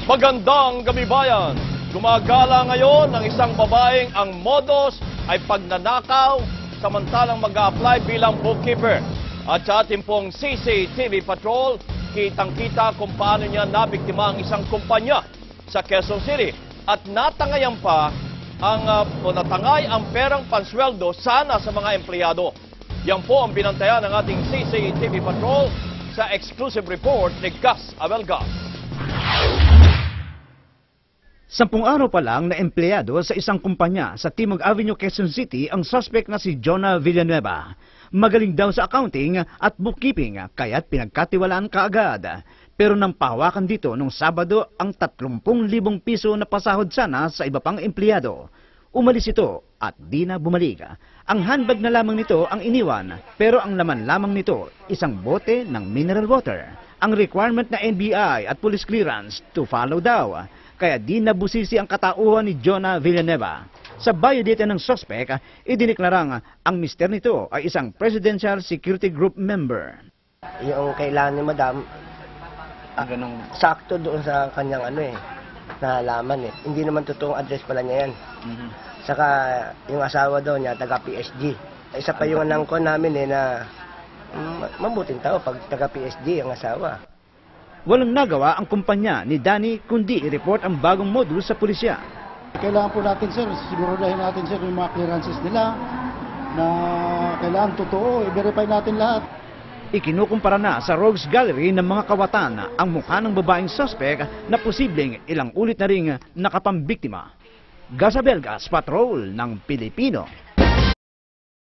Magandang gabi bayan! Gumagala ngayon ng isang babaeng ang modus ay pagnanakaw samantalang mag-a-apply bilang bookkeeper. At sa ating pong CCTV Patrol, kitang-kita kung paano niya nabiktima ang isang kumpanya sa Quezon City. At natangayan pa natangay ang perang pansweldo sana sa mga empleyado. Yan po ang binantayan ng ating CCTV Patrol sa exclusive report ni Gus Abelgas. 10 araw pa lang na empleyado sa isang kumpanya sa Timog Avenue, Quezon City ang suspect na si Jonah Villanueva. Magaling daw sa accounting at bookkeeping kaya't pinagkatiwalaan kaagad. Pero nang pahawakan dito nung Sabado ang 30,000 piso na pasahod sana sa iba pang empleyado. Umalis ito at di na bumalik. Ang handbag na lamang nito ang iniwan pero ang laman lamang nito isang bote ng mineral water. Ang requirement na NBI at police clearance to follow daw. Kaya di nabusisi ang katauhan ni Jonah Villanueva. Sa biodata ng suspect, idiniklarang ang mister nito ay isang Presidential Security Group member. Yung kailangan ni Madam, sakto doon sa kanyang nalaman eh. Hindi naman totoong address pala niya yan. Saka yung asawa daw niya, taga PSG. Isa pa yung anangko namin na mabuting tao pag taga PSG ang asawa. Walang nagawa ang kumpanya ni Danny kundi i-report ang bagong modul sa pulisya. Kailangan po natin, sir, siguraduhin natin, sir, yung mga clearances nila na kailangan totoo, i-verify natin lahat. Ikinukumpara na sa Rogues Gallery ng mga kawatan ang mukha ng babaeng suspect na posibleng ilang ulit na ring nakapambiktima. Gus Abelgas, Patrol ng Pilipino.